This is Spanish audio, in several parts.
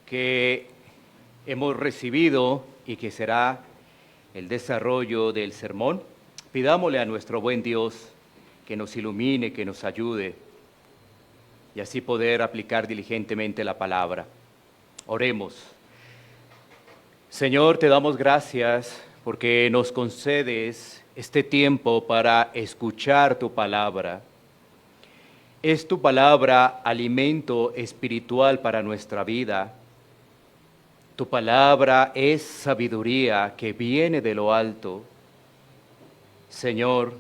que hemos recibido y que será el desarrollo del sermón, pidámosle a nuestro buen Dios que nos ilumine, que nos ayude y así poder aplicar diligentemente la palabra. Oremos. Señor, te damos gracias porque nos concedes este tiempo para escuchar tu palabra. Es tu palabra alimento espiritual para nuestra vida. Tu palabra es sabiduría que viene de lo alto. Señor,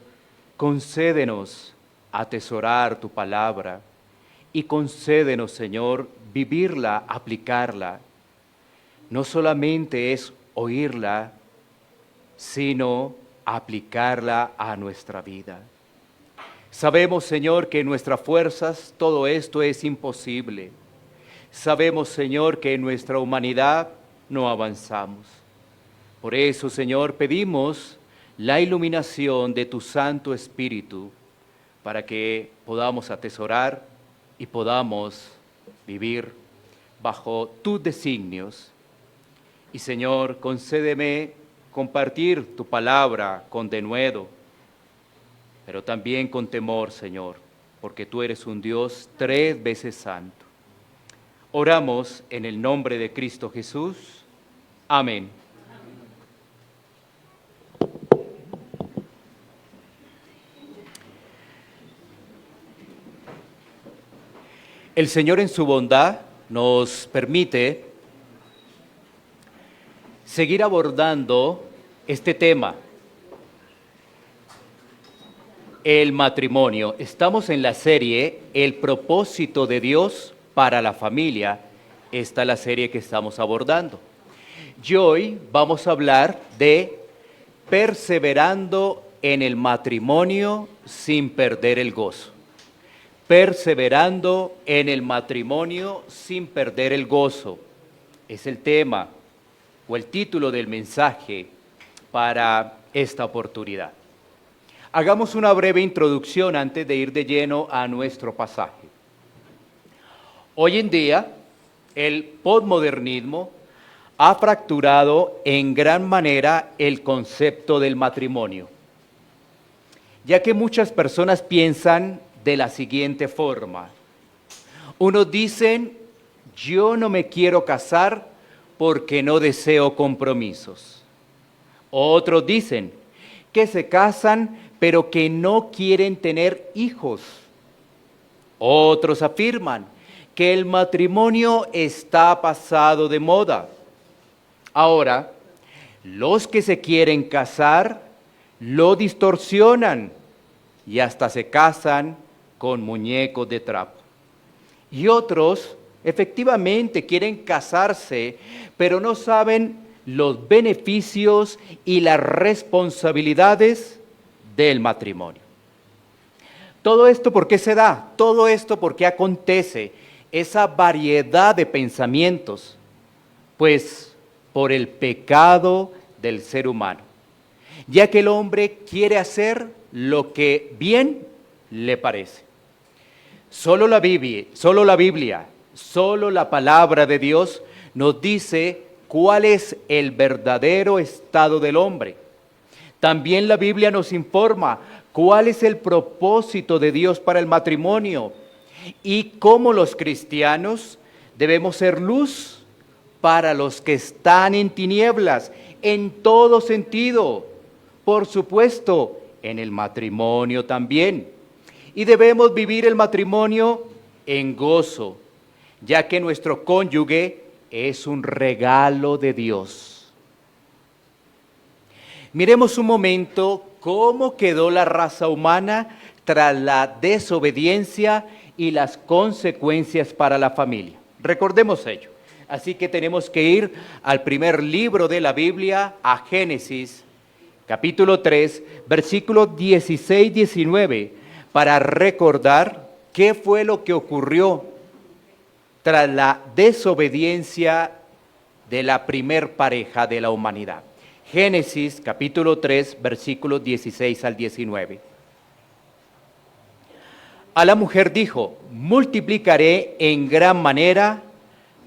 concédenos atesorar tu palabra y concédenos, Señor, vivirla, aplicarla. No solamente es oírla, sino aplicarla a nuestra vida. Sabemos, Señor, que en nuestras fuerzas todo esto es imposible. Sabemos, Señor, que en nuestra humanidad no avanzamos. Por eso, Señor, pedimos la iluminación de tu Santo Espíritu para que podamos atesorar y podamos vivir bajo tus designios. Y, Señor, concédeme compartir tu palabra con denuedo, pero también con temor, Señor, porque tú eres un Dios 3 veces santo. Oramos en el nombre de Cristo Jesús. Amén. El Señor en su bondad nos permite seguir abordando este tema. El matrimonio. Estamos en la serie El propósito de Dios para la familia. Esta es la serie que estamos abordando. Y hoy vamos a hablar de perseverando en el matrimonio sin perder el gozo. Perseverando en el matrimonio sin perder el gozo. Es el tema o el título del mensaje para esta oportunidad. Hagamos una breve introducción antes de ir de lleno a nuestro pasaje. Hoy en día, el posmodernismo ha fracturado en gran manera el concepto del matrimonio, ya que muchas personas piensan de la siguiente forma. Unos dicen, yo no me quiero casar porque no deseo compromisos. Otros dicen que se casan pero que no quieren tener hijos. Otros afirman que el matrimonio está pasado de moda. Ahora, los que se quieren casar lo distorsionan y hasta se casan con muñecos de trapo. Y otros efectivamente quieren casarse, pero no saben los beneficios y las responsabilidades del matrimonio. Todo esto, ¿por qué se da? Todo esto, ¿por qué acontece? Esa variedad de pensamientos, pues por el pecado del ser humano, ya que el hombre quiere hacer lo que bien le parece. Solo la Biblia, solo la palabra de Dios nos dice cuál es el verdadero estado del hombre. También la Biblia nos informa cuál es el propósito de Dios para el matrimonio y cómo los cristianos debemos ser luz para los que están en tinieblas, en todo sentido. Por supuesto, en el matrimonio también. Y debemos vivir el matrimonio en gozo, ya que nuestro cónyuge es un regalo de Dios. Miremos un momento cómo quedó la raza humana tras la desobediencia y las consecuencias para la familia. Recordemos ello. Así que tenemos que ir al primer libro de la Biblia, a Génesis, capítulo 3, versículos 16-19, para recordar qué fue lo que ocurrió tras la desobediencia de la primer pareja de la humanidad. Génesis capítulo 3, versículos 16 al 19. A la mujer dijo, multiplicaré en gran manera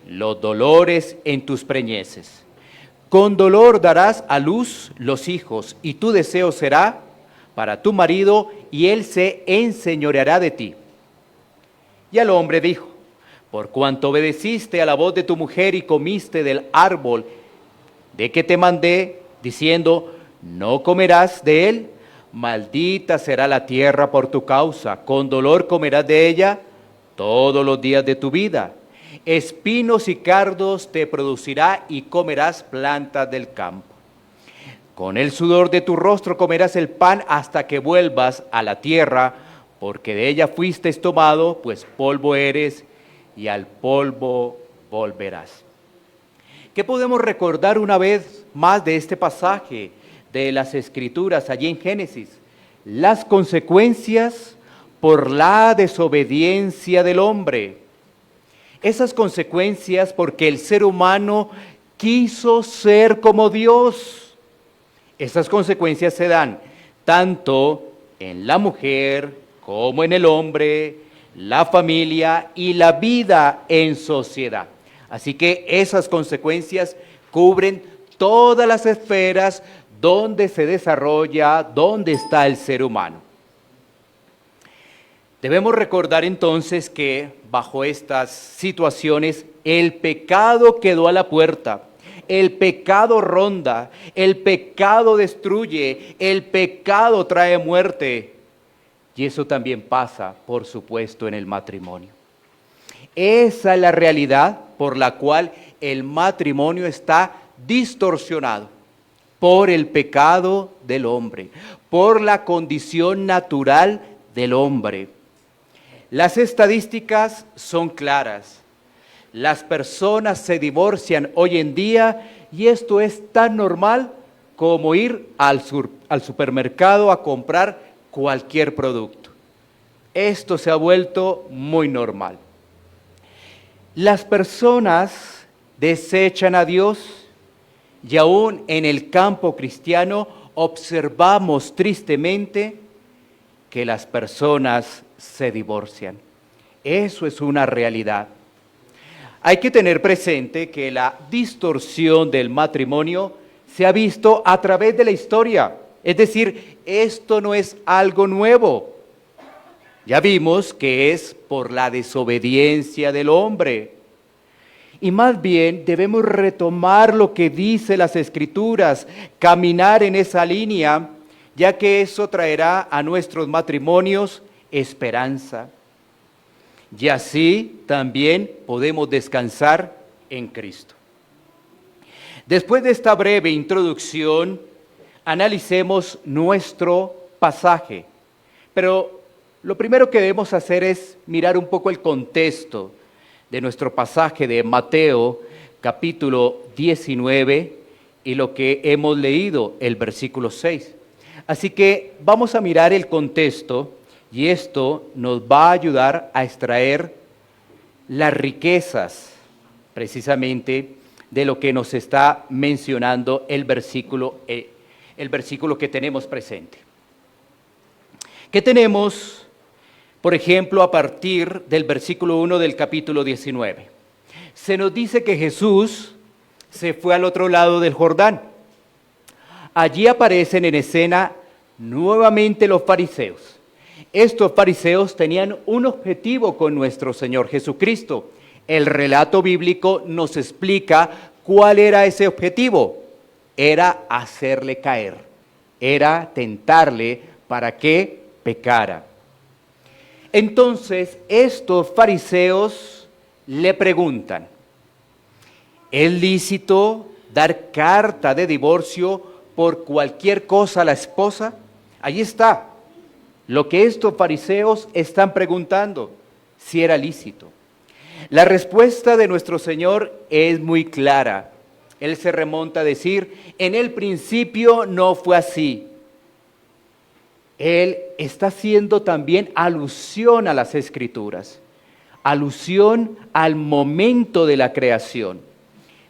los dolores en tus preñeces. Con dolor darás a luz los hijos, y tu deseo será para tu marido, y él se enseñoreará de ti. Y al hombre dijo, por cuanto obedeciste a la voz de tu mujer y comiste del árbol de que te mandé, diciendo, no comerás de él, maldita será la tierra por tu causa, con dolor comerás de ella todos los días de tu vida. Espinos y cardos te producirá y comerás plantas del campo. Con el sudor de tu rostro comerás el pan hasta que vuelvas a la tierra, porque de ella fuiste tomado, pues polvo eres y al polvo volverás. ¿Qué podemos recordar una vez más de este pasaje de las Escrituras allí en Génesis? Las consecuencias por la desobediencia del hombre. Esas consecuencias porque el ser humano quiso ser como Dios. Esas consecuencias se dan tanto en la mujer como en el hombre, la familia y la vida en sociedad. Así que esas consecuencias cubren todas las esferas donde se desarrolla, donde está el ser humano. Debemos recordar entonces que bajo estas situaciones el pecado quedó a la puerta, el pecado ronda, el pecado destruye, el pecado trae muerte. Y eso también pasa, por supuesto, en el matrimonio. Esa es la realidad por la cual el matrimonio está distorsionado por el pecado del hombre, por la condición natural del hombre. Las estadísticas son claras. Las personas se divorcian hoy en día y esto es tan normal como ir al supermercado a comprar cualquier producto. Esto se ha vuelto muy normal. Las personas desechan a Dios y aún en el campo cristiano observamos tristemente que las personas se divorcian. Eso es una realidad. Hay que tener presente que la distorsión del matrimonio se ha visto a través de la historia. Es decir, esto no es algo nuevo. Ya vimos que es por la desobediencia del hombre. Y más bien debemos retomar lo que dice las Escrituras, caminar en esa línea, ya que eso traerá a nuestros matrimonios esperanza. Y así también podemos descansar en Cristo. Después de esta breve introducción, analicemos nuestro pasaje. Pero lo primero que debemos hacer es mirar un poco el contexto de nuestro pasaje de Mateo, capítulo 19, y lo que hemos leído, el versículo 6. Así que vamos a mirar el contexto y esto nos va a ayudar a extraer las riquezas, precisamente, de lo que nos está mencionando el versículo que tenemos presente. ¿Qué tenemos, por ejemplo, a partir del versículo 1 del capítulo 19? Se nos dice que Jesús se fue al otro lado del Jordán. Allí aparecen en escena nuevamente los fariseos. Estos fariseos tenían un objetivo con nuestro Señor Jesucristo. El relato bíblico nos explica cuál era ese objetivo. Era hacerle caer, era tentarle para que pecara. Entonces, estos fariseos le preguntan, ¿es lícito dar carta de divorcio por cualquier cosa a la esposa? Ahí está lo que estos fariseos están preguntando, si era lícito. La respuesta de nuestro Señor es muy clara. Él se remonta a decir, en el principio no fue así. Él está haciendo también alusión a las Escrituras, alusión al momento de la creación,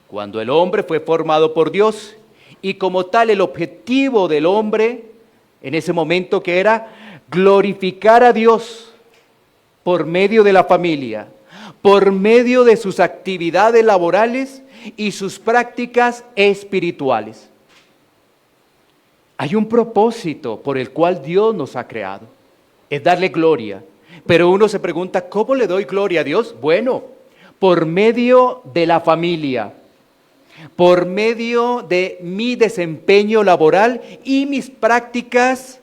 cuando el hombre fue formado por Dios y como tal el objetivo del hombre en ese momento que era glorificar a Dios, por medio de la familia, por medio de sus actividades laborales y sus prácticas espirituales. Hay un propósito por el cual Dios nos ha creado, es darle gloria. Pero uno se pregunta, ¿cómo le doy gloria a Dios? Bueno, por medio de la familia, por medio de mi desempeño laboral y mis prácticas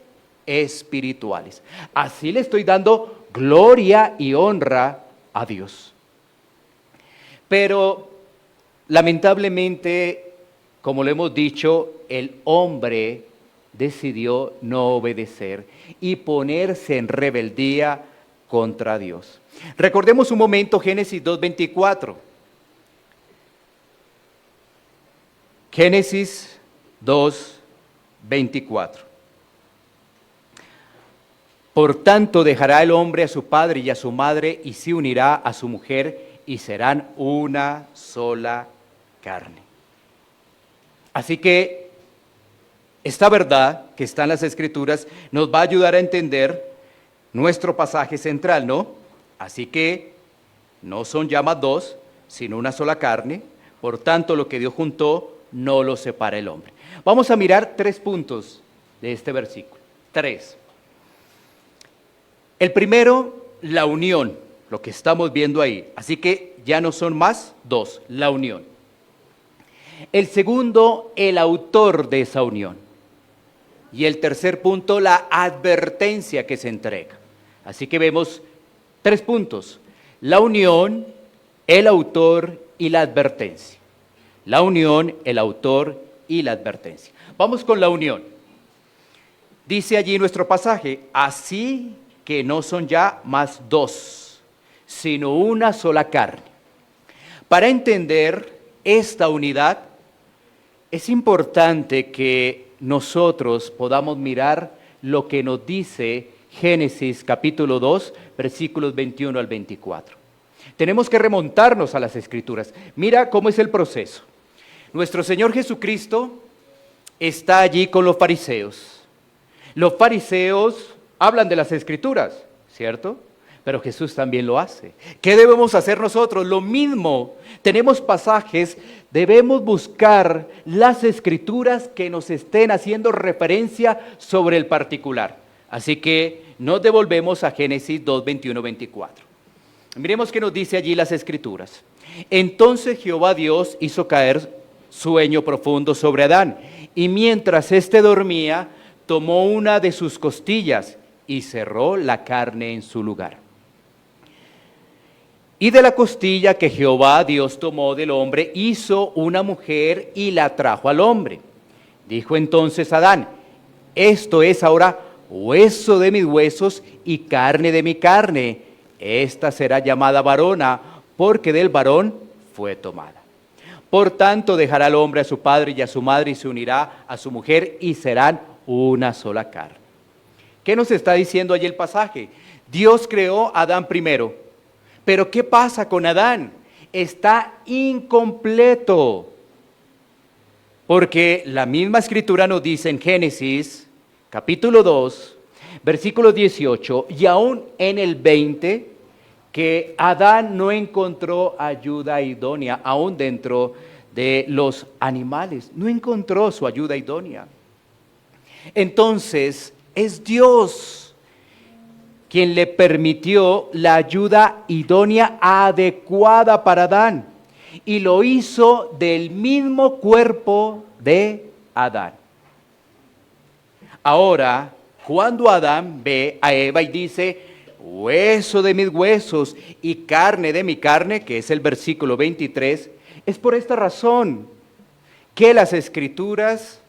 espirituales. Así le estoy dando gloria y honra a Dios. Pero lamentablemente, como lo hemos dicho, el hombre decidió no obedecer y ponerse en rebeldía contra Dios. Recordemos un momento Génesis 2:24. Génesis 2:24. Por tanto dejará el hombre a su padre y a su madre y se unirá a su mujer y serán una sola carne. Así que esta verdad que está en las Escrituras nos va a ayudar a entender nuestro pasaje central, ¿no? Así que no son ya más dos, sino una sola carne. Por tanto, lo que Dios juntó, no lo separa el hombre. Vamos a mirar 3 puntos de este versículo. 3. El primero, la unión, lo que estamos viendo ahí. Así que ya no son más 2, la unión. El segundo, el autor de esa unión. Y el tercer punto, la advertencia que se entrega. Así que vemos 3 puntos: la unión, el autor y la advertencia. La unión, el autor y la advertencia. Vamos con la unión. Dice allí nuestro pasaje, así que no son ya más 2, sino una sola carne. Para entender esta unidad, es importante que nosotros podamos mirar lo que nos dice Génesis capítulo 2, versículos 21 al 24. Tenemos que remontarnos a las Escrituras. Mira cómo es el proceso. Nuestro Señor Jesucristo está allí con los fariseos. Los fariseos hablan de las Escrituras, ¿cierto? Pero Jesús también lo hace. ¿Qué debemos hacer nosotros? Lo mismo. Tenemos pasajes, debemos buscar las Escrituras que nos estén haciendo referencia sobre el particular. Así que nos devolvemos a Génesis 2, 21, 24. Miremos qué nos dice allí las Escrituras. Entonces Jehová Dios hizo caer sueño profundo sobre Adán, y mientras éste dormía, tomó una de sus costillas y cerró la carne en su lugar. Y de la costilla que Jehová Dios tomó del hombre, hizo una mujer y la trajo al hombre. Dijo entonces Adán, esto es ahora hueso de mis huesos y carne de mi carne. Esta será llamada varona, porque del varón fue tomada. Por tanto, dejará al hombre a su padre y a su madre y se unirá a su mujer y serán una sola carne. ¿Qué nos está diciendo allí el pasaje? Dios creó a Adán primero. Pero ¿qué pasa con Adán? Está incompleto. Porque la misma Escritura nos dice en Génesis, capítulo 2, versículo 18, y aún en el 20, que Adán no encontró ayuda idónea, aún dentro de los animales, no encontró su ayuda idónea. Entonces, es Dios quien le permitió la ayuda idónea adecuada para Adán, y lo hizo del mismo cuerpo de Adán. Ahora, cuando Adán ve a Eva y dice, hueso de mis huesos y carne de mi carne, que es el versículo 23, es por esta razón que las Escrituras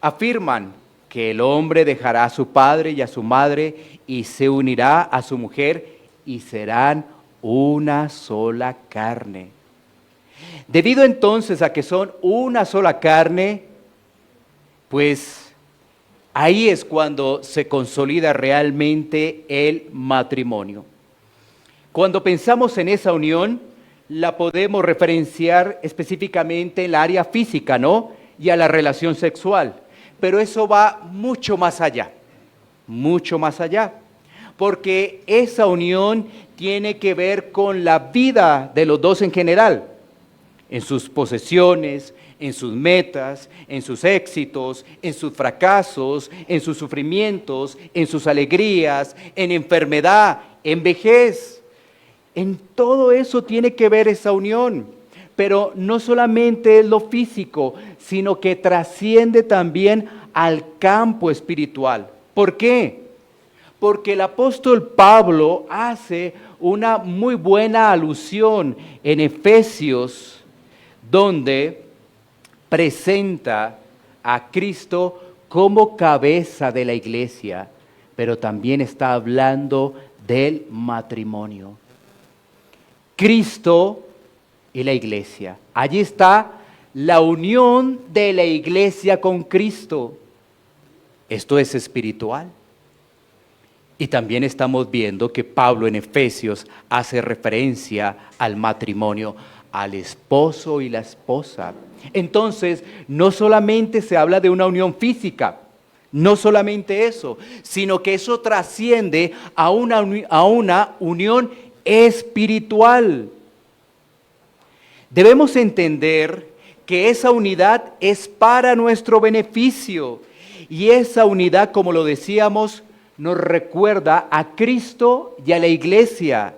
afirman que el hombre dejará a su padre y a su madre y se unirá a su mujer y serán una sola carne. Debido entonces a que son una sola carne, pues ahí es cuando se consolida realmente el matrimonio. Cuando pensamos en esa unión, la podemos referenciar específicamente en la área física, ¿no? Y a la relación sexual. Pero eso va mucho más allá, mucho más allá. porque esa unión tiene que ver con la vida de los dos en general, en sus posesiones, en sus metas, en sus éxitos, en sus fracasos, en sus sufrimientos, en sus alegrías, en enfermedad, en vejez. En todo eso tiene que ver esa unión, pero no solamente es lo físico, sino que trasciende también al campo espiritual. ¿Por qué? Porque el apóstol Pablo hace una muy buena alusión en Efesios, donde presenta a Cristo como cabeza de la iglesia, pero también está hablando del matrimonio. Cristo y la iglesia. Allí está la unión de la iglesia con Cristo. Esto es espiritual. Y también estamos viendo que Pablo en Efesios hace referencia al matrimonio, al esposo y la esposa. Entonces, no solamente se habla de una unión física, no solamente eso, sino que eso trasciende a una unión espiritual. Debemos entender que esa unidad es para nuestro beneficio y esa unidad, como lo decíamos, nos recuerda a Cristo y a la iglesia.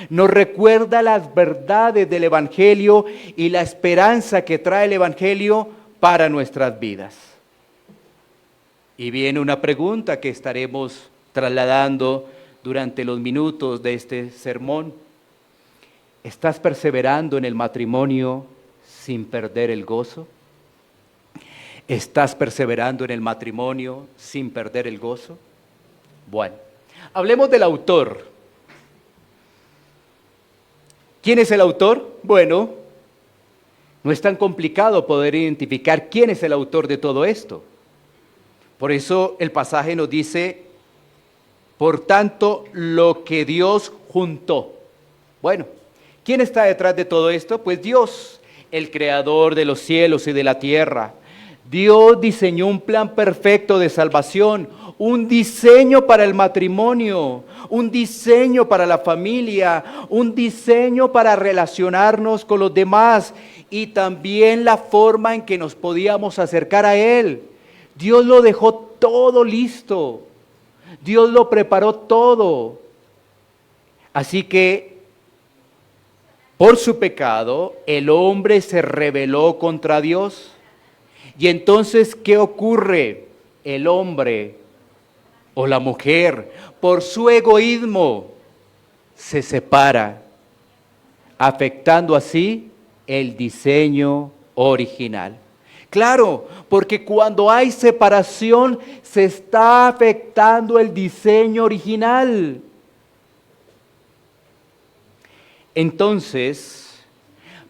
Nos recuerda las verdades del Evangelio y la esperanza que trae el Evangelio para nuestras vidas. Y viene una pregunta que estaremos trasladando durante los minutos de este sermón. ¿Estás perseverando en el matrimonio sin perder el gozo? ¿Estás perseverando en el matrimonio sin perder el gozo? Bueno, hablemos del autor. ¿Quién es el autor? Bueno, no es tan complicado poder identificar quién es el autor de todo esto. Por eso el pasaje nos dice, por tanto, lo que Dios juntó. Bueno, ¿quién está detrás de todo esto? Pues Dios, el creador de los cielos y de la tierra. Dios diseñó un plan perfecto de salvación, un diseño para el matrimonio, un diseño para la familia, un diseño para relacionarnos con los demás y también la forma en que nos podíamos acercar a Él. Dios lo dejó todo listo, Dios lo preparó todo. Así que por su pecado el hombre se rebeló contra Dios. Y entonces, ¿qué ocurre? El hombre o la mujer, por su egoísmo, se separa, afectando así el diseño original. Claro, porque cuando hay separación, se está afectando el diseño original. Entonces,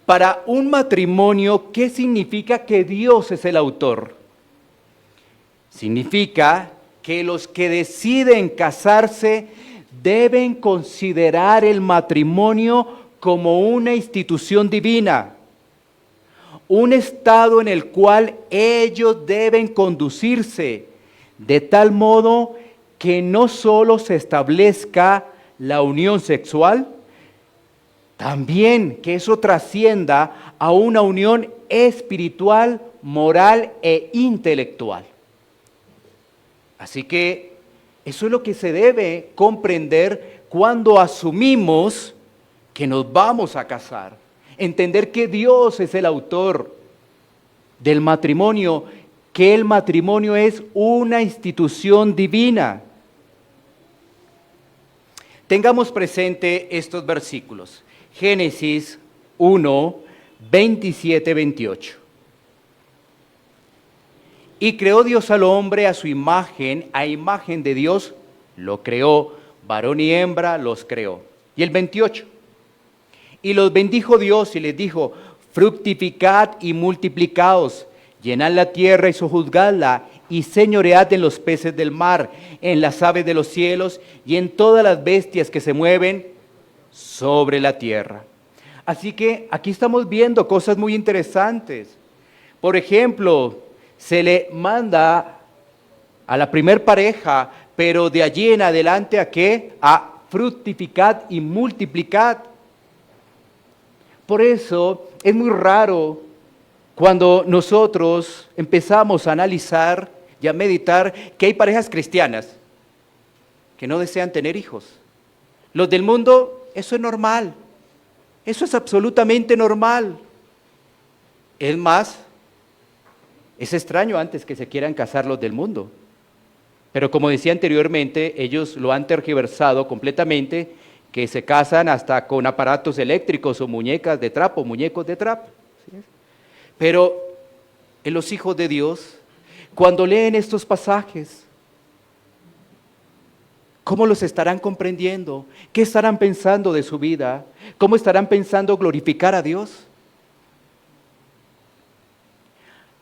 para un matrimonio, ¿qué significa que Dios es el autor? Significa que los que deciden casarse deben considerar el matrimonio como una institución divina, un estado en el cual ellos deben conducirse de tal modo que no solo se establezca la unión sexual, también que eso trascienda a una unión espiritual, moral e intelectual. Así que eso es lo que se debe comprender cuando asumimos que nos vamos a casar. Entender que Dios es el autor del matrimonio, que el matrimonio es una institución divina. Tengamos presente estos versículos. Génesis 1, 27, 28. Y creó Dios al hombre a su imagen, a imagen de Dios lo creó, varón y hembra los creó. Y el 28. Y los bendijo Dios y les dijo, fructificad y multiplicaos, llenad la tierra y sojuzgadla, y señoread en los peces del mar, en las aves de los cielos y en todas las bestias que se mueven sobre la tierra. Así que aquí estamos viendo cosas muy interesantes. Por ejemplo, se le manda a la primer pareja pero de allí en adelante ¿a qué? A fructificad y multiplicad. Por eso es muy raro cuando nosotros empezamos a analizar y a meditar que hay parejas cristianas que no desean tener hijos. Los del mundo, eso es normal, eso es absolutamente normal. Es más, es extraño antes que se quieran casar los del mundo. Pero como decía anteriormente, ellos lo han tergiversado completamente, que se casan hasta con aparatos eléctricos o muñecas de trapo, muñecos de trapo. ¿Sí? Pero en los hijos de Dios, cuando leen estos pasajes, ¿cómo los estarán comprendiendo? ¿Qué estarán pensando de su vida? ¿Cómo estarán pensando glorificar a Dios?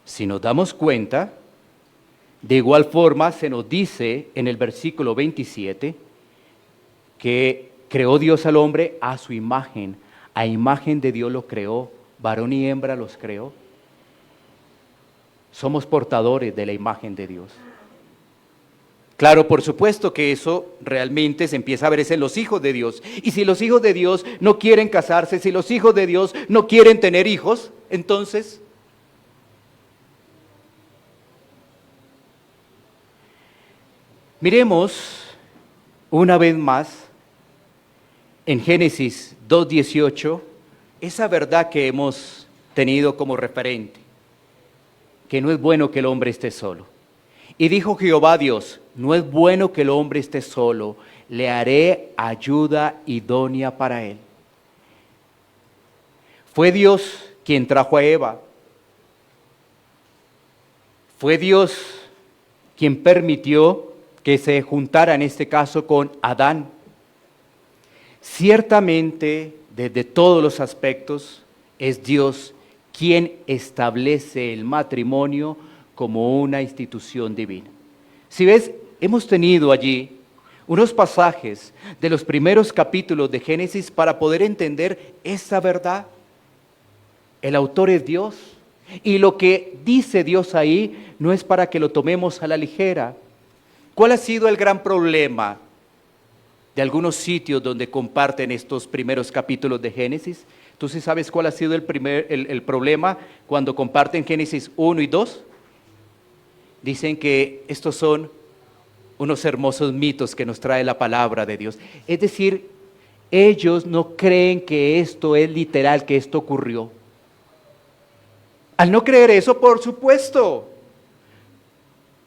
Si nos damos cuenta, de igual forma se nos dice en el versículo 27 que creó Dios al hombre a su imagen, a imagen de Dios lo creó, varón y hembra los creó. Somos portadores de la imagen de Dios. Claro, por supuesto que eso realmente se empieza a ver en los hijos de Dios. Y si los hijos de Dios no quieren casarse, si los hijos de Dios no quieren tener hijos, entonces miremos una vez más en Génesis 2:18 esa verdad que hemos tenido como referente, que no es bueno que el hombre esté solo. Y dijo Jehová Dios, no es bueno que el hombre esté solo, le haré ayuda idónea para él. Fue Dios quien trajo a Eva. Fue Dios quien permitió que se juntara en este caso con Adán. Ciertamente, desde todos los aspectos, es Dios quien establece el matrimonio como una institución divina. Si ves, hemos tenido allí unos pasajes de los primeros capítulos de Génesis para poder entender esa verdad. El autor es Dios, y lo que dice Dios ahí no es para que lo tomemos a la ligera. ¿Cuál ha sido el gran problema de algunos sitios donde comparten estos primeros capítulos de Génesis? ¿Tú sí sabes cuál ha sido el problema cuando comparten Génesis 1 y 2? Dicen que estos son unos hermosos mitos que nos trae la palabra de Dios. Es decir, ellos no creen que esto es literal, que esto ocurrió. Al no creer eso, por supuesto,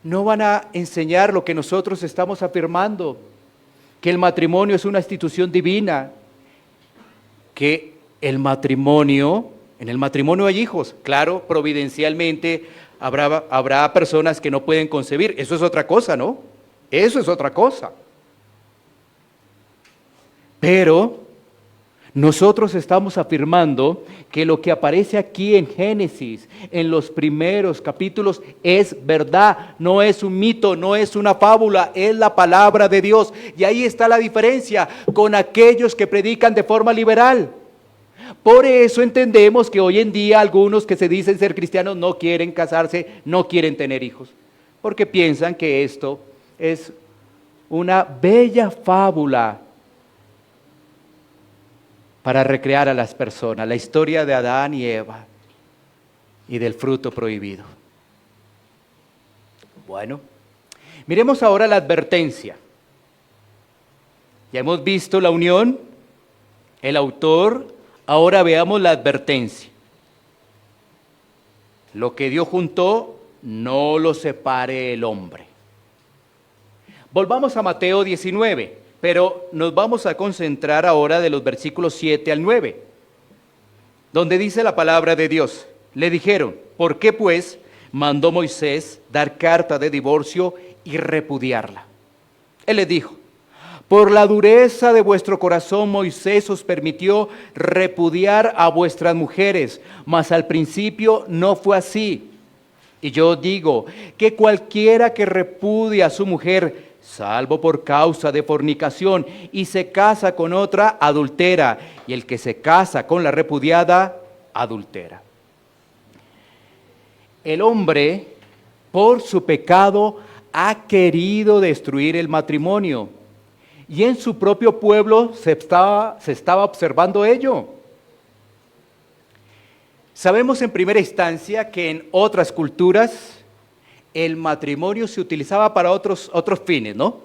no van a enseñar lo que nosotros estamos afirmando, que el matrimonio es una institución divina, que el matrimonio, en el matrimonio hay hijos, claro, providencialmente habrá personas que no pueden concebir, eso es otra cosa, ¿no? Eso es otra cosa. Pero nosotros estamos afirmando que lo que aparece aquí en Génesis, en los primeros capítulos, es verdad, no es un mito, no es una fábula, es la palabra de Dios. Y ahí está la diferencia con aquellos que predican de forma liberal. Por eso entendemos que hoy en día algunos que se dicen ser cristianos no quieren casarse, no quieren tener hijos, porque piensan que esto es una bella fábula para recrear a las personas, la historia de Adán y Eva y del fruto prohibido. Bueno, miremos ahora la advertencia. Ya hemos visto la unión, el autor. Ahora veamos la advertencia. Lo que Dios juntó, no lo separe el hombre. Volvamos a Mateo 19, pero nos vamos a concentrar ahora de los versículos 7 al 9, donde dice la palabra de Dios. Le dijeron, ¿por qué pues mandó Moisés dar carta de divorcio y repudiarla? Él les dijo, por la dureza de vuestro corazón Moisés os permitió repudiar a vuestras mujeres, mas al principio no fue así. Y yo digo que cualquiera que repudia a su mujer, salvo por causa de fornicación, y se casa con otra, adultera, y el que se casa con la repudiada, adultera. El hombre, por su pecado, ha querido destruir el matrimonio. Y en su propio pueblo se estaba observando ello. Sabemos en primera instancia que en otras culturas el matrimonio se utilizaba para otros fines, ¿no?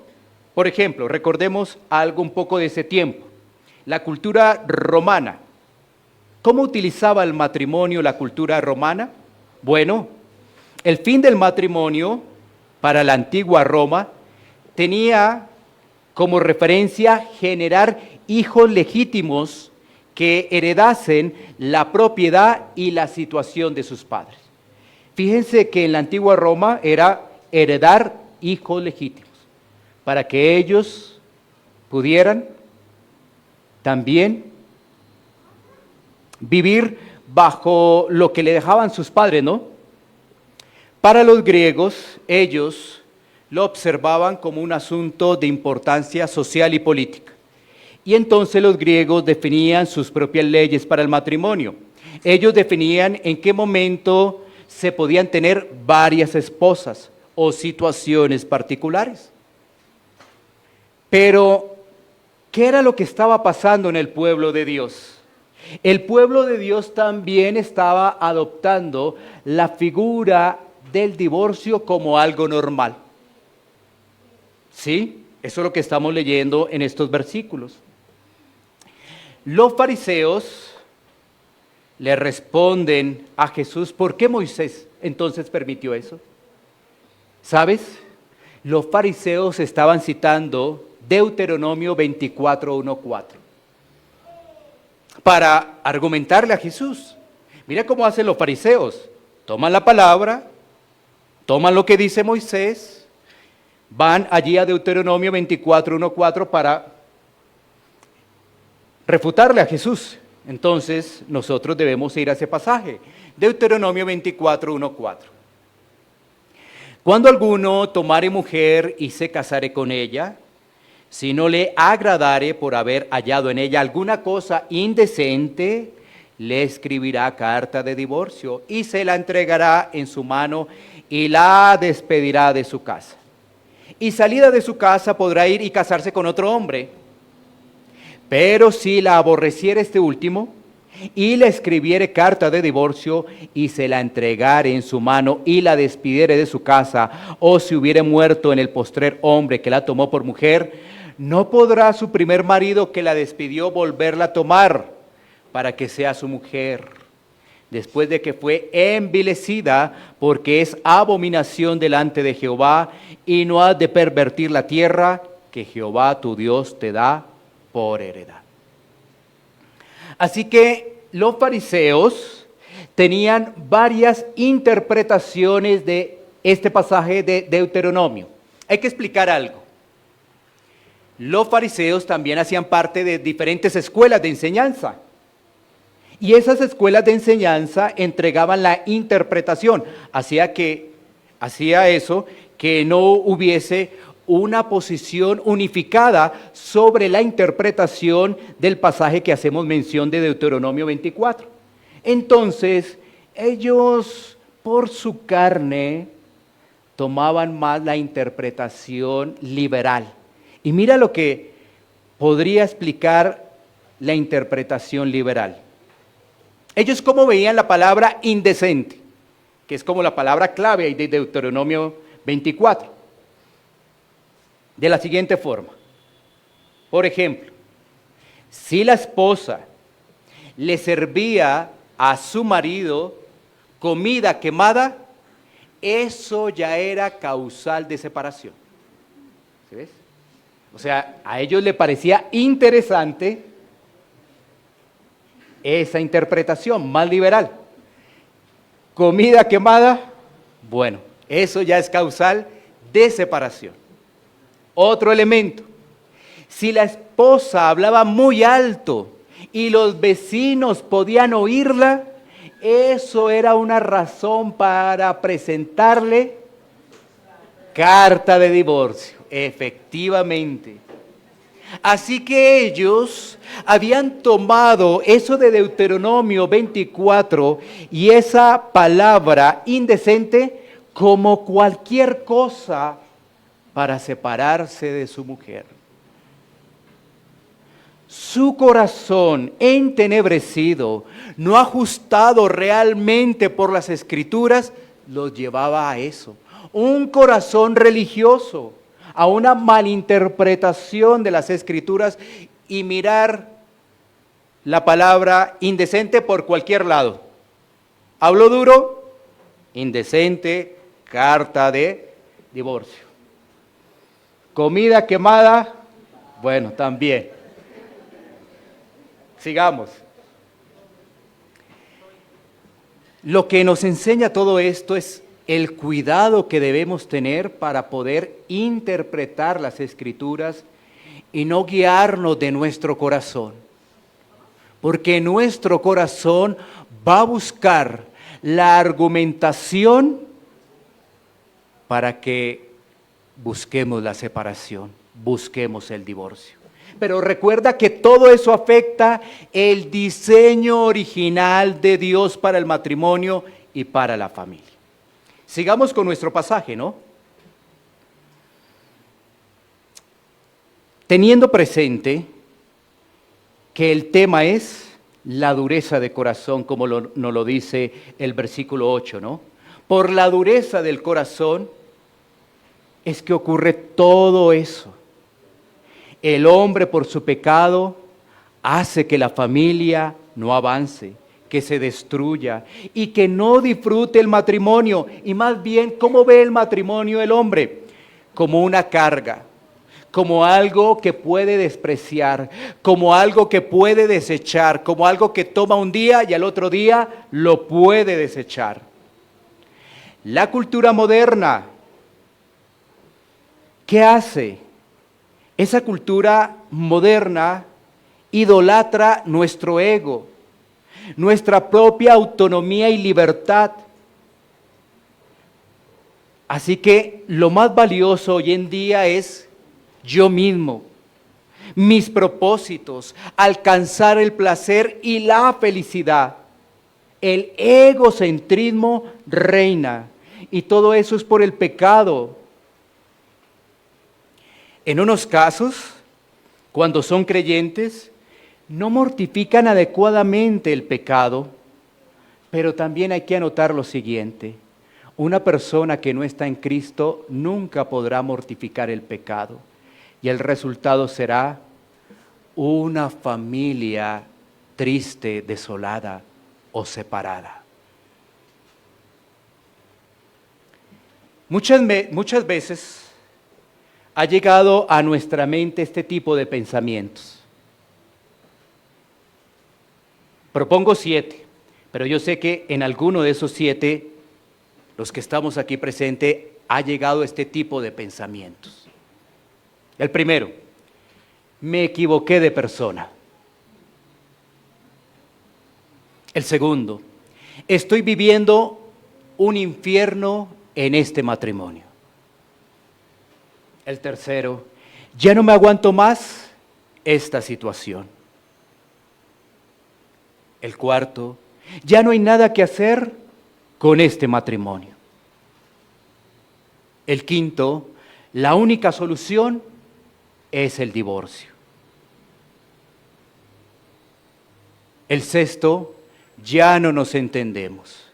Por ejemplo, recordemos algo un poco de ese tiempo. La cultura romana. ¿Cómo utilizaba el matrimonio la cultura romana? Bueno, el fin del matrimonio para la antigua Roma tenía como referencia generar hijos legítimos que heredasen la propiedad y la situación de sus padres. Fíjense que en la antigua Roma era heredar hijos legítimos, para que ellos pudieran también vivir bajo lo que le dejaban sus padres, ¿no? Para los griegos, ellos lo observaban como un asunto de importancia social y política. Y entonces los griegos definían sus propias leyes para el matrimonio. Ellos definían en qué momento se podían tener varias esposas o situaciones particulares. Pero, ¿qué era lo que estaba pasando en el pueblo de Dios? El pueblo de Dios también estaba adoptando la figura del divorcio como algo normal. ¿Sí? Eso es lo que estamos leyendo en estos versículos. Los fariseos le responden a Jesús, ¿por qué Moisés entonces permitió eso? ¿Sabes? Los fariseos estaban citando Deuteronomio 24:1-4 para argumentarle a Jesús. Mira cómo hacen los fariseos. Toman la palabra, toman lo que dice Moisés, van allí a Deuteronomio 24:1-4 para refutarle a Jesús. Entonces, nosotros debemos ir a ese pasaje. Deuteronomio 24:1-4. Cuando alguno tomare mujer y se casare con ella, si no le agradare por haber hallado en ella alguna cosa indecente, le escribirá carta de divorcio y se la entregará en su mano y la despedirá de su casa. Y salida de su casa podrá ir y casarse con otro hombre. Pero si la aborreciere este último y le escribiere carta de divorcio y se la entregare en su mano y la despidiere de su casa, o si hubiere muerto en el postrer hombre que la tomó por mujer, no podrá su primer marido que la despidió volverla a tomar para que sea su mujer, después de que fue envilecida, porque es abominación delante de Jehová, y no has de pervertir la tierra que Jehová tu Dios te da por heredad. Así que los fariseos tenían varias interpretaciones de este pasaje de Deuteronomio. Hay que explicar algo. Los fariseos también hacían parte de diferentes escuelas de enseñanza. Y esas escuelas de enseñanza entregaban la interpretación. Hacía eso que no hubiese una posición unificada sobre la interpretación del pasaje que hacemos mención de Deuteronomio 24. Entonces, ellos por su carne tomaban más la interpretación liberal. Y mira lo que podría explicar la interpretación liberal. Ellos cómo veían la palabra indecente, que es como la palabra clave ahí de Deuteronomio 24. De la siguiente forma. Por ejemplo, si la esposa le servía a su marido comida quemada, eso ya era causal de separación. ¿Sí ves? O sea, a ellos les parecía interesante esa interpretación más liberal. Comida quemada, bueno, eso ya es causal de separación. Otro elemento, si la esposa hablaba muy alto y los vecinos podían oírla, eso era una razón para presentarle carta de divorcio, efectivamente. Así que ellos habían tomado eso de Deuteronomio 24 y esa palabra indecente como cualquier cosa para separarse de su mujer. Su corazón entenebrecido, no ajustado realmente por las Escrituras, los llevaba a eso. Un corazón religioso, a una malinterpretación de las Escrituras y mirar la palabra indecente por cualquier lado. ¿Hablo duro? Indecente, carta de divorcio. Comida quemada, bueno, también. Sigamos. Lo que nos enseña todo esto es el cuidado que debemos tener para poder interpretar las Escrituras y no guiarnos de nuestro corazón. Porque nuestro corazón va a buscar la argumentación para que busquemos la separación, busquemos el divorcio. Pero recuerda que todo eso afecta el diseño original de Dios para el matrimonio y para la familia. Sigamos con nuestro pasaje, ¿no? Teniendo presente que el tema es la dureza de corazón, como nos lo dice el versículo 8, ¿no? Por la dureza del corazón es que ocurre todo eso. El hombre por su pecado hace que la familia no avance, que se destruya y que no disfrute el matrimonio. Y más bien, ¿cómo ve el matrimonio el hombre? Como una carga, como algo que puede despreciar, como algo que puede desechar, como algo que toma un día y al otro día lo puede desechar. La cultura moderna, ¿qué hace? Esa cultura moderna idolatra nuestro ego, nuestra propia autonomía y libertad. Así que lo más valioso hoy en día es yo mismo, mis propósitos, alcanzar el placer y la felicidad. El egocentrismo reina y todo eso es por el pecado. En unos casos, cuando son creyentes, no mortifican adecuadamente el pecado, pero también hay que anotar lo siguiente: una persona que no está en Cristo nunca podrá mortificar el pecado, y el resultado será una familia triste, desolada o separada. Muchas veces ha llegado a nuestra mente este tipo de pensamientos. Propongo 7, pero yo sé que en alguno de esos 7, los que estamos aquí presentes, ha llegado este tipo de pensamientos. El primero, me equivoqué de persona. El segundo, estoy viviendo un infierno en este matrimonio. El tercero, ya no me aguanto más esta situación. El cuarto, ya no hay nada que hacer con este matrimonio. El quinto, la única solución es el divorcio. El sexto, ya no nos entendemos.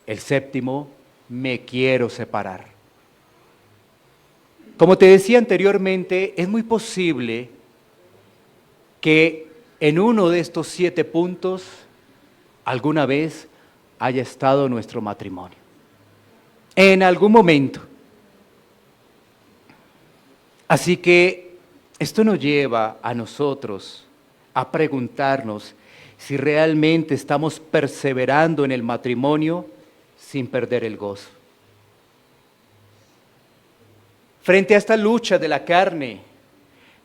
El séptimo, me quiero separar. Como te decía anteriormente, es muy posible que en uno de estos 7 puntos alguna vez haya estado nuestro matrimonio. En algún momento. Así que esto nos lleva a nosotros a preguntarnos si realmente estamos perseverando en el matrimonio sin perder el gozo. Frente a esta lucha de la carne,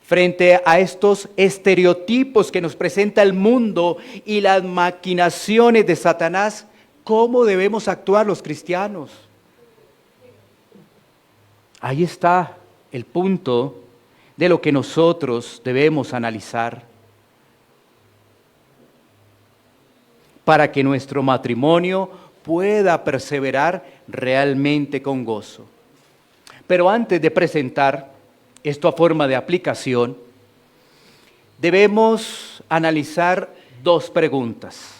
frente a estos estereotipos que nos presenta el mundo y las maquinaciones de Satanás, ¿cómo debemos actuar los cristianos? Ahí está el punto de lo que nosotros debemos analizar para que nuestro matrimonio pueda perseverar realmente con gozo. Pero antes de presentar esto a forma de aplicación, debemos analizar dos preguntas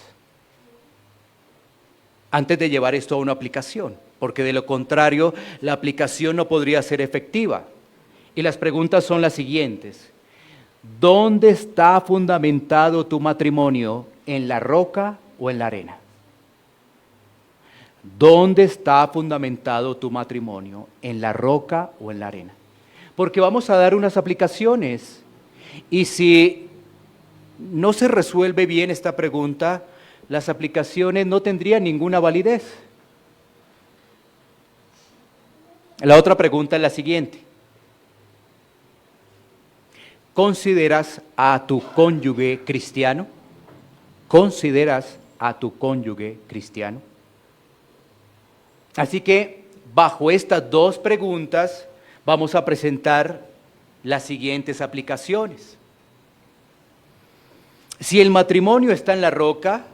antes de llevar esto a una aplicación, porque de lo contrario la aplicación no podría ser efectiva. Y las preguntas son las siguientes: ¿dónde está fundamentado tu matrimonio? ¿En la roca o en la arena? ¿Dónde está fundamentado tu matrimonio? ¿En la roca o en la arena? Porque vamos a dar unas aplicaciones, y si no se resuelve bien esta pregunta, las aplicaciones no tendrían ninguna validez. La otra pregunta es la siguiente: ¿consideras a tu cónyuge cristiano? ¿Consideras a tu cónyuge cristiano? Así que, bajo estas dos preguntas, vamos a presentar las siguientes aplicaciones. Si el matrimonio está en la roca,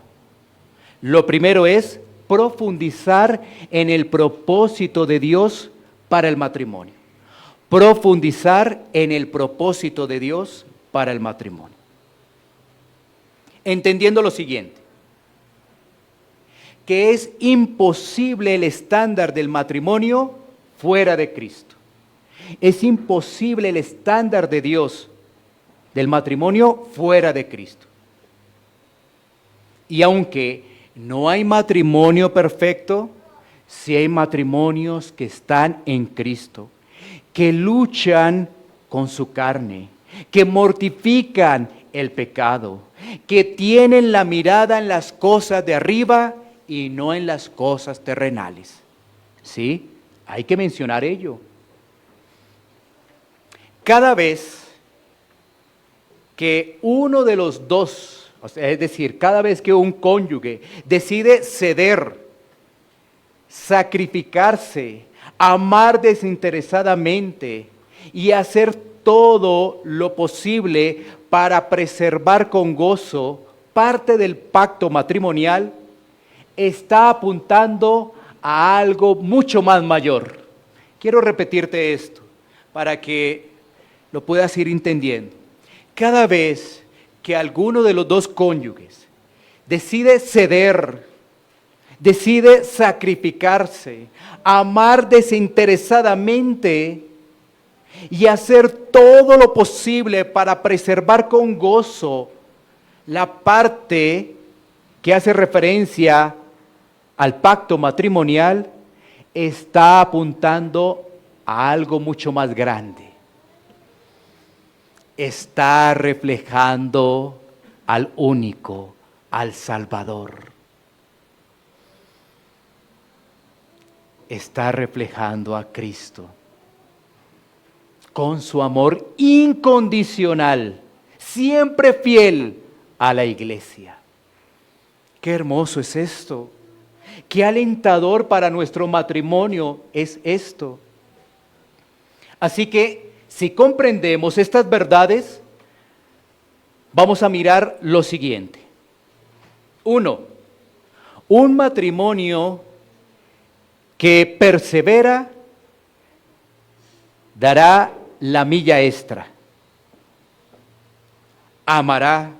lo primero es profundizar en el propósito de Dios para el matrimonio. Profundizar en el propósito de Dios para el matrimonio. Entendiendo lo siguiente: que es imposible el estándar del matrimonio fuera de Cristo. Es imposible el estándar de Dios del matrimonio fuera de Cristo. Y aunque no hay matrimonio perfecto, sí hay matrimonios que están en Cristo, que luchan con su carne, que mortifican el pecado, que tienen la mirada en las cosas de arriba y no en las cosas terrenales. ¿Sí? Hay que mencionar ello. Cada vez que uno de los dos, o sea, es decir, cada vez que un cónyuge decide ceder, sacrificarse, amar desinteresadamente y hacer todo lo posible para preservar con gozo parte del pacto matrimonial, está apuntando a algo mucho más mayor. Quiero repetirte esto para que lo puedas ir entendiendo. Cada vez que alguno de los dos cónyuges decide ceder, decide sacrificarse, amar desinteresadamente y hacer todo lo posible para preservar con gozo la parte que hace referencia al pacto matrimonial, está apuntando a algo mucho más grande. Está reflejando al único, al Salvador. Está reflejando a Cristo con su amor incondicional, siempre fiel a la iglesia. Qué hermoso es esto. Qué alentador para nuestro matrimonio es esto. Así que, si comprendemos estas verdades, vamos a mirar lo siguiente. 1. Un matrimonio que persevera dará la milla extra. Amará,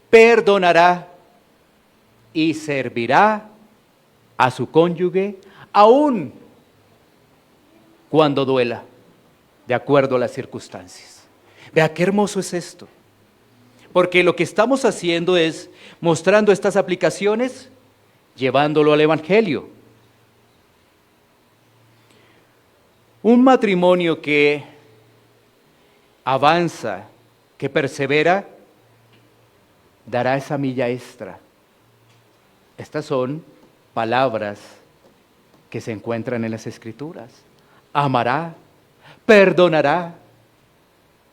perdonará y servirá a su cónyuge aún cuando duela, de acuerdo a las circunstancias. Vea qué hermoso es esto. Porque lo que estamos haciendo es mostrando estas aplicaciones, llevándolo al Evangelio. Un matrimonio que avanza, que persevera, dará esa milla extra. Estas son palabras que se encuentran en las Escrituras. Amará, perdonará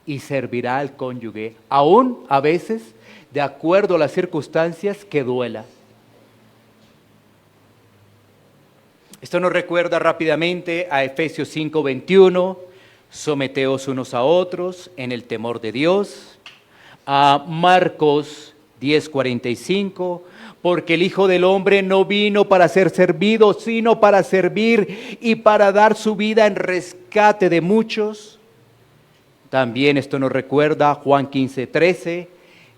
y servirá al cónyuge, aún a veces de acuerdo a las circunstancias que duela. Esto nos recuerda rápidamente a Efesios 5:21, someteos unos a otros en el temor de Dios, a Marcos 10:45, porque el Hijo del Hombre no vino para ser servido, sino para servir y para dar su vida en rescate de muchos. También esto nos recuerda Juan 15:13,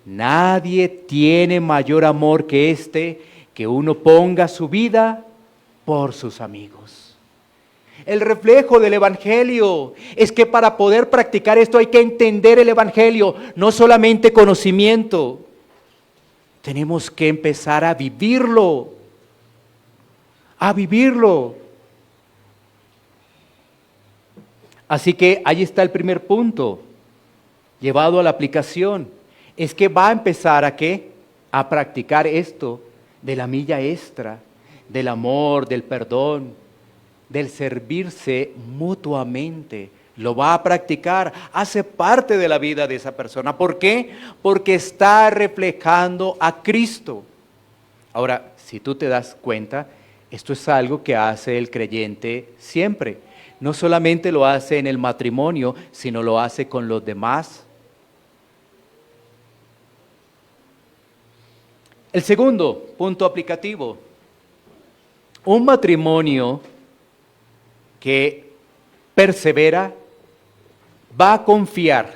nadie tiene mayor amor que este, que uno ponga su vida por sus amigos. El reflejo del Evangelio es que para poder practicar esto hay que entender el Evangelio, no solamente conocimiento. Tenemos que empezar a vivirlo, a vivirlo. Así que ahí está el primer punto, llevado a la aplicación. Es que va a empezar ¿a qué? A practicar esto de la milla extra, del amor, del perdón, del servirse mutuamente. Lo va a practicar, hace parte de la vida de esa persona. ¿Por qué? Porque está reflejando a Cristo. Ahora, si tú te das cuenta, esto es algo que hace el creyente siempre. No solamente lo hace en el matrimonio, sino lo hace con los demás. El segundo punto aplicativo, un matrimonio que persevera va a confiar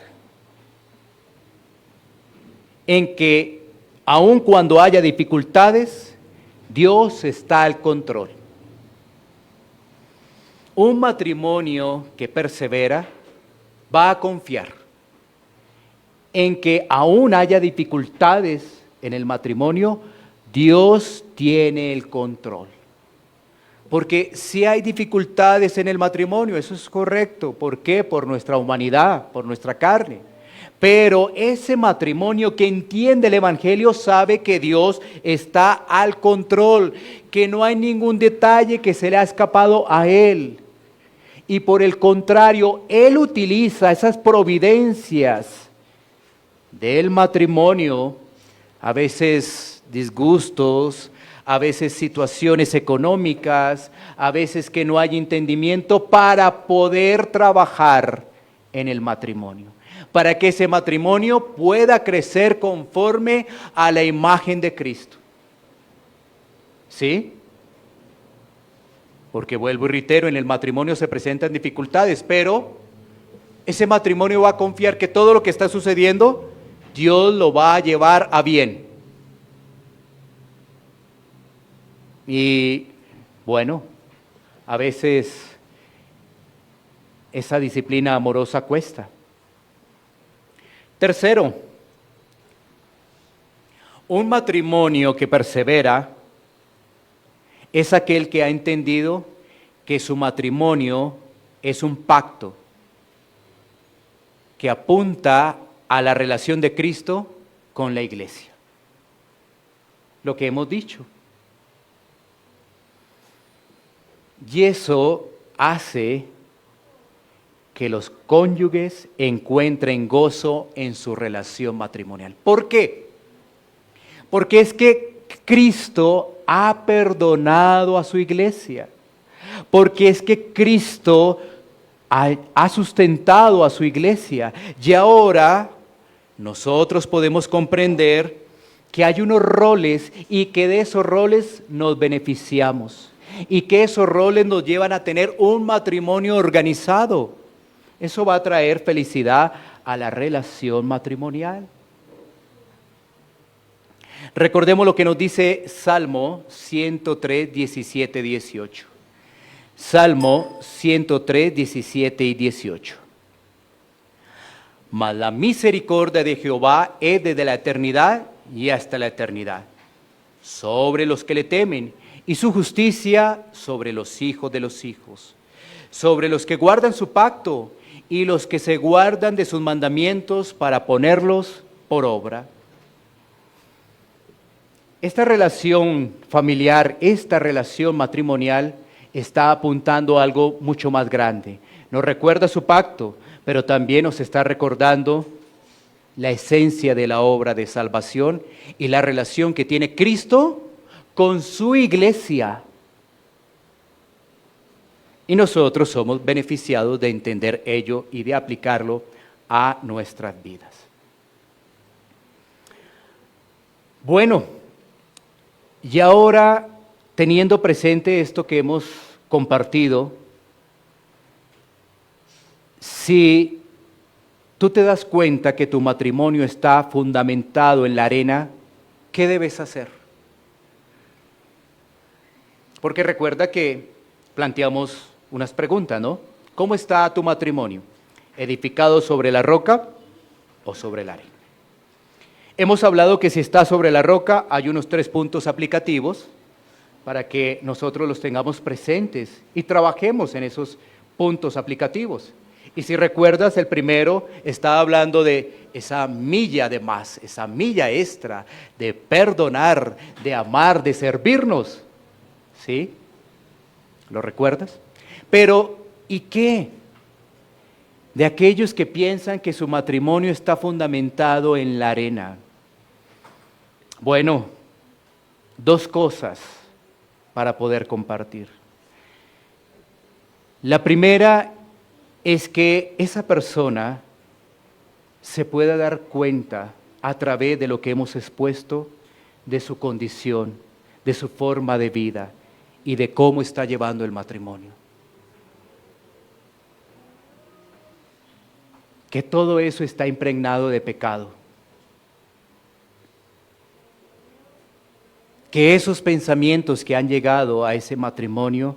en que aun cuando haya dificultades, Dios está al control. Un matrimonio que persevera va a confiar en que aún haya dificultades en el matrimonio, Dios tiene el control. Porque si hay dificultades en el matrimonio, eso es correcto. ¿Por qué? Por nuestra humanidad, por nuestra carne. Pero ese matrimonio que entiende el Evangelio sabe que Dios está al control, que no hay ningún detalle que se le ha escapado a Él. Y por el contrario, Él utiliza esas providencias del matrimonio, a veces disgustos, a veces situaciones económicas, a veces que no hay entendimiento para poder trabajar en el matrimonio, para que ese matrimonio pueda crecer conforme a la imagen de Cristo. ¿Sí? Porque vuelvo y reitero, en el matrimonio se presentan dificultades, pero ese matrimonio va a confiar que todo lo que está sucediendo, Dios lo va a llevar a bien. Y bueno, a veces esa disciplina amorosa cuesta. Tercero, un matrimonio que persevera es aquel que ha entendido que su matrimonio es un pacto que apunta a la relación de Cristo con la iglesia. Lo que hemos dicho. Y eso hace que los cónyuges encuentren gozo en su relación matrimonial. ¿Por qué? Porque es que Cristo ha perdonado a su iglesia. Porque es que Cristo ha sustentado a su iglesia. Y ahora nosotros podemos comprender que hay unos roles y que de esos roles nos beneficiamos. Y que esos roles nos llevan a tener un matrimonio organizado. Eso va a traer felicidad a la relación matrimonial. Recordemos lo que nos dice Salmo 103, 17, 18. Salmo 103, 17 y 18. Mas la misericordia de Jehová es desde la eternidad y hasta la eternidad, sobre los que le temen, y su justicia sobre los hijos de los hijos, sobre los que guardan su pacto y los que se guardan de sus mandamientos para ponerlos por obra. Esta relación familiar, esta relación matrimonial está apuntando a algo mucho más grande. Nos recuerda su pacto, pero también nos está recordando la esencia de la obra de salvación y la relación que tiene Cristo con su iglesia. Y nosotros somos beneficiados de entender ello y de aplicarlo a nuestras vidas. Bueno, Y ahora, teniendo presente esto que hemos compartido, si tú te das cuenta que tu matrimonio está fundamentado en la arena, ¿qué debes hacer? Porque recuerda que planteamos unas preguntas, ¿no? ¿Cómo está tu matrimonio? ¿Edificado sobre la roca o sobre la arena? Hemos hablado que si está sobre la roca hay unos 3 puntos aplicativos para que nosotros los tengamos presentes y trabajemos en esos puntos aplicativos. Y si recuerdas, el primero estaba hablando de esa milla de más, esa milla extra de perdonar, de amar, de servirnos. ¿Sí? ¿Lo recuerdas? Pero, ¿y qué? De aquellos que piensan que su matrimonio está fundamentado en la arena. Bueno, 2 cosas para poder compartir. La primera es que esa persona se pueda dar cuenta a través de lo que hemos expuesto de su condición, de su forma de vida y de cómo está llevando el matrimonio. Que todo eso está impregnado de pecado. Que esos pensamientos que han llegado a ese matrimonio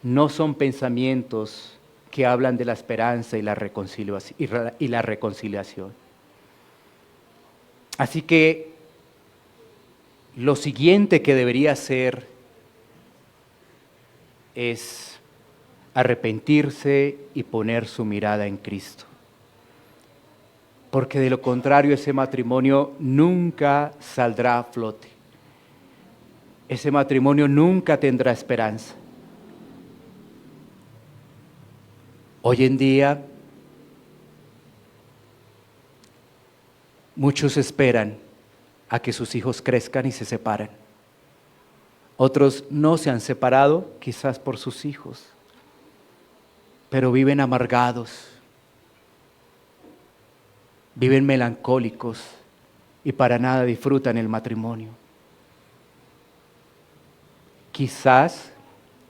no son pensamientos que hablan de la esperanza y la reconciliación. Así que lo siguiente que debería hacer es arrepentirse y poner su mirada en Cristo. Porque de lo contrario ese matrimonio nunca saldrá a flote. Ese matrimonio nunca tendrá esperanza. Hoy en día, muchos esperan a que sus hijos crezcan y se separen. Otros no se han separado, quizás por sus hijos, pero viven amargados, viven melancólicos y para nada disfrutan el matrimonio. Quizás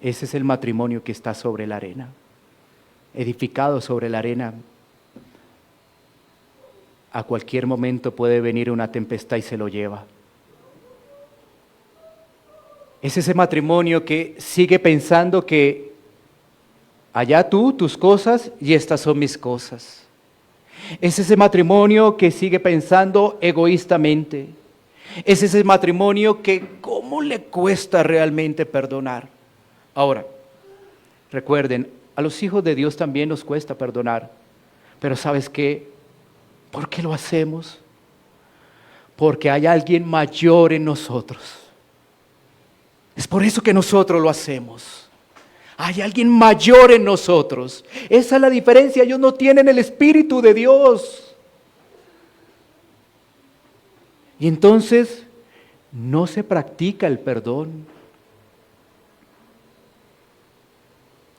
ese es el matrimonio que está sobre la arena. Edificado sobre la arena, a cualquier momento puede venir una tempestad y se lo lleva. Es ese matrimonio que sigue pensando que allá tú, tus cosas, y estas son mis cosas. Es ese matrimonio que sigue pensando egoístamente. Es ese matrimonio que ¿cómo le cuesta realmente perdonar? Ahora, recuerden, a los hijos de Dios también nos cuesta perdonar. Pero ¿sabes qué? ¿Por qué lo hacemos? Porque hay alguien mayor en nosotros. Es por eso que nosotros lo hacemos. Hay alguien mayor en nosotros. Esa es la diferencia. Ellos no tienen el Espíritu de Dios. Y entonces no se practica el perdón.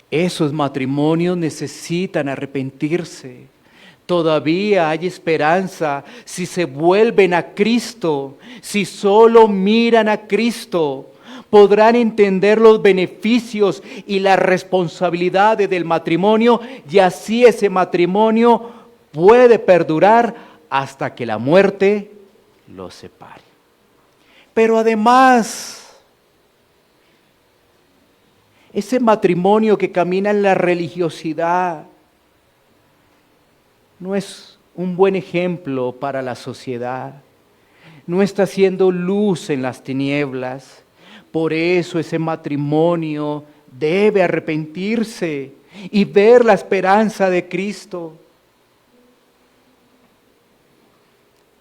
Esos matrimonios necesitan arrepentirse. Todavía hay esperanza si se vuelven a Cristo, si solo miran a Cristo, podrán entender los beneficios y las responsabilidades del matrimonio y así ese matrimonio puede perdurar hasta que la muerte los separe. Pero además, ese matrimonio que camina en la religiosidad no es un buen ejemplo para la sociedad. No está haciendo luz en las tinieblas. Por eso ese matrimonio debe arrepentirse y ver la esperanza de Cristo.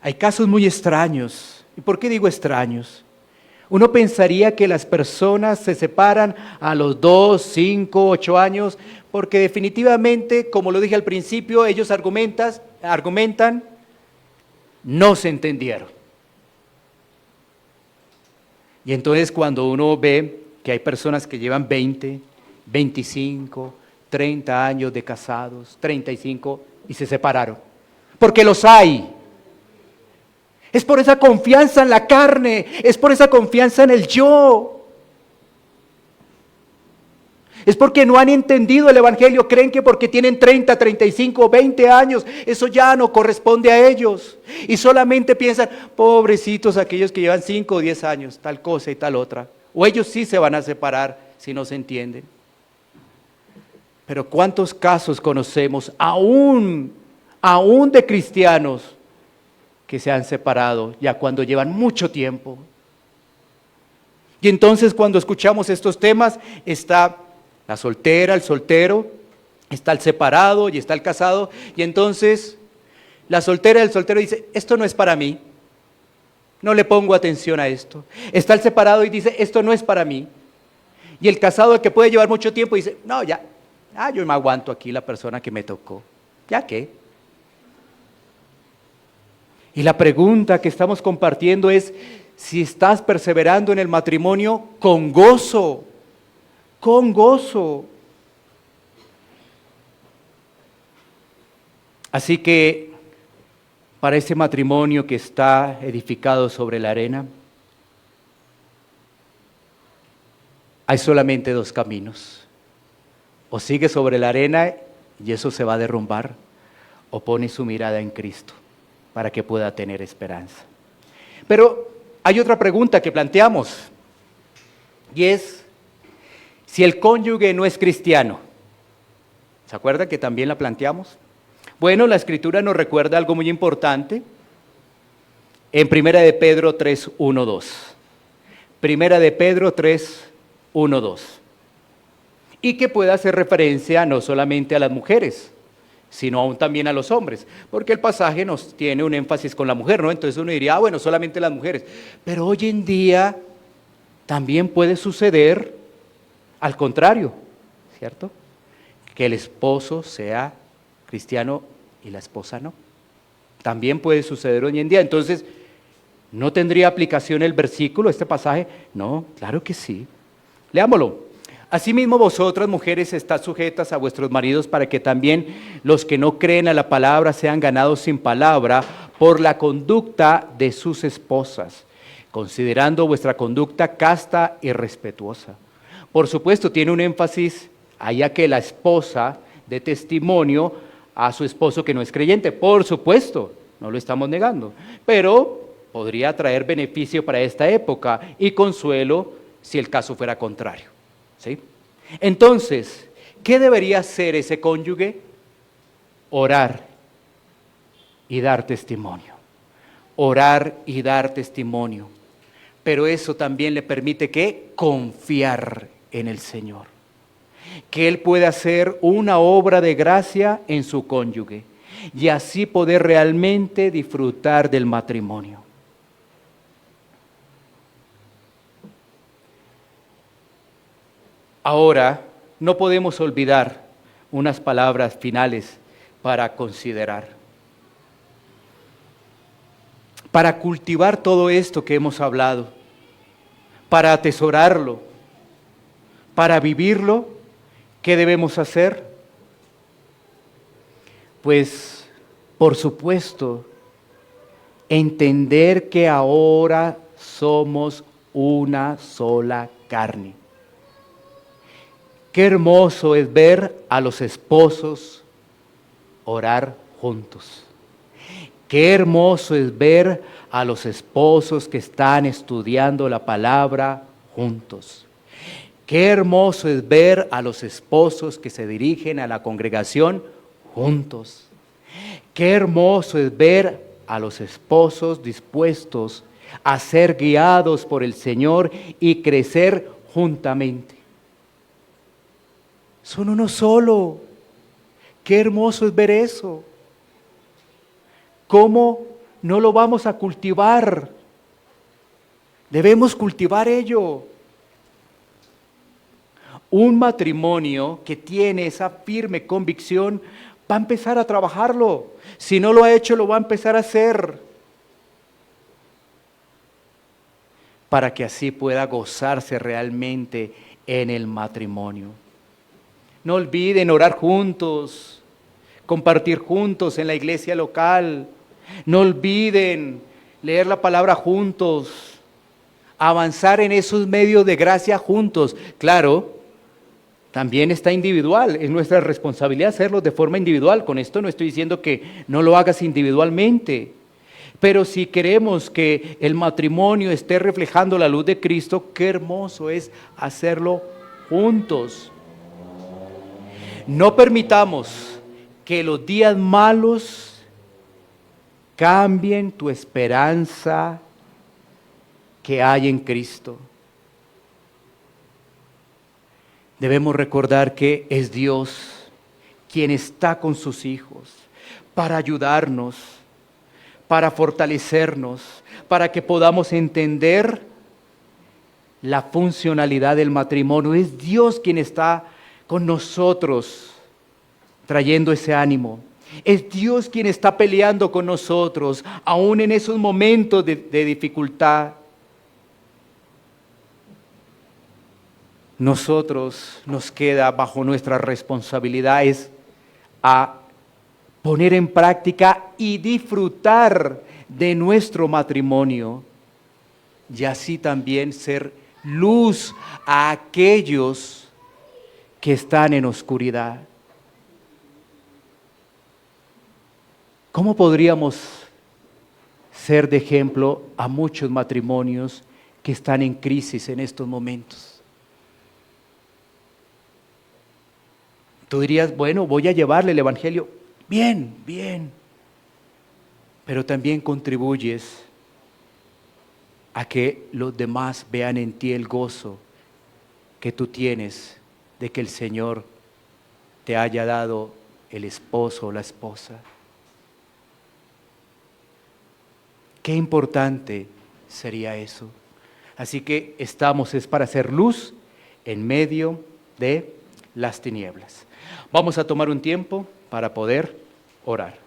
Hay casos muy extraños. ¿Y por qué digo extraños? Uno pensaría que las personas se separan a los 2, 5, 8 años, porque definitivamente, como lo dije al principio, ellos argumentan, no se entendieron. Y entonces cuando uno ve que hay personas que llevan 20, 25, 30 años de casados, 35 y se separaron, porque los hay. Es por esa confianza en la carne, es por esa confianza en el yo. Es porque no han entendido el Evangelio, creen que porque tienen 30, 35, 20 años, eso ya no corresponde a ellos. Y solamente piensan, pobrecitos aquellos que llevan 5 o 10 años, tal cosa y tal otra. O ellos sí se van a separar si no se entienden. Pero ¿cuántos casos conocemos, aún de cristianos, que se han separado ya cuando llevan mucho tiempo? Y entonces cuando escuchamos estos temas, está la soltera, el soltero, está el separado y está el casado, y entonces la soltera y el soltero dice, esto no es para mí, no le pongo atención a esto. Está el separado y dice, esto no es para mí. Y el casado, el que puede llevar mucho tiempo, dice, no, ya, yo me aguanto aquí la persona que me tocó, ¿ya qué? Y la pregunta que estamos compartiendo es, si estás perseverando en el matrimonio con gozo, con gozo. Así que para ese matrimonio que está edificado sobre la arena, hay solamente 2 caminos. O sigue sobre la arena y eso se va a derrumbar, o pone su mirada en Cristo para que pueda tener esperanza. Pero hay otra pregunta que planteamos, y es, si el cónyuge no es cristiano, ¿se acuerdan que también la planteamos? Bueno, la Escritura nos recuerda algo muy importante en Primera de Pedro 3, 1, 2. Primera de Pedro 3, 1, 2. Y que pueda hacer referencia no solamente a las mujeres, sino aún también a los hombres, porque el pasaje nos tiene un énfasis con la mujer, ¿no? Entonces uno diría, bueno, solamente las mujeres. Pero hoy en día también puede suceder al contrario, ¿cierto? Que el esposo sea cristiano y la esposa no. También puede suceder hoy en día. Entonces, ¿no tendría aplicación el versículo, este pasaje? No, claro que sí. Leámoslo. Asimismo vosotras, mujeres, estad sujetas a vuestros maridos para que también los que no creen a la palabra sean ganados sin palabra por la conducta de sus esposas, considerando vuestra conducta casta y respetuosa. Por supuesto, tiene un énfasis allá que la esposa dé testimonio a su esposo que no es creyente. Por supuesto, no lo estamos negando, pero podría traer beneficio para esta época y consuelo si el caso fuera contrario. ¿Sí? Entonces, ¿qué debería hacer ese cónyuge? Orar y dar testimonio. Orar y dar testimonio. Pero eso también le permite que confiar en el Señor. Que Él pueda hacer una obra de gracia en su cónyuge y así poder realmente disfrutar del matrimonio. Ahora, no podemos olvidar unas palabras finales para considerar. Para cultivar todo esto que hemos hablado, para atesorarlo, para vivirlo, ¿qué debemos hacer? Pues, por supuesto, entender que ahora somos una sola carne. Qué hermoso es ver a los esposos orar juntos. Qué hermoso es ver a los esposos que están estudiando la palabra juntos. Qué hermoso es ver a los esposos que se dirigen a la congregación juntos. Qué hermoso es ver a los esposos dispuestos a ser guiados por el Señor y crecer juntamente. Son uno solo. Qué hermoso es ver eso. ¿Cómo no lo vamos a cultivar? Debemos cultivar ello. Un matrimonio que tiene esa firme convicción va a empezar a trabajarlo. Si no lo ha hecho, lo va a empezar a hacer. Para que así pueda gozarse realmente en el matrimonio. No olviden orar juntos, compartir juntos en la iglesia local. No olviden leer la palabra juntos, avanzar en esos medios de gracia juntos. Claro, también está individual, es nuestra responsabilidad hacerlo de forma individual. Con esto no estoy diciendo que no lo hagas individualmente, pero si queremos que el matrimonio esté reflejando la luz de Cristo, qué hermoso es hacerlo juntos. No permitamos que los días malos cambien tu esperanza que hay en Cristo. Debemos recordar que es Dios quien está con sus hijos para ayudarnos, para fortalecernos, para que podamos entender la funcionalidad del matrimonio. Es Dios quien está con nosotros, trayendo ese ánimo. Es Dios quien está peleando con nosotros, aún en esos momentos de dificultad. Nosotros nos queda bajo nuestra responsabilidad es a poner en práctica y disfrutar de nuestro matrimonio y así también ser luz a aquellos que están en oscuridad. ¿Cómo podríamos ser de ejemplo a muchos matrimonios que están en crisis en estos momentos? Tú dirías, bueno, voy a llevarle el Evangelio. Bien, bien. Pero también contribuyes a que los demás vean en ti el gozo que tú tienes de que el Señor te haya dado el esposo o la esposa. Qué importante sería eso. Así que estamos es para hacer luz en medio de las tinieblas. Vamos a tomar un tiempo para poder orar.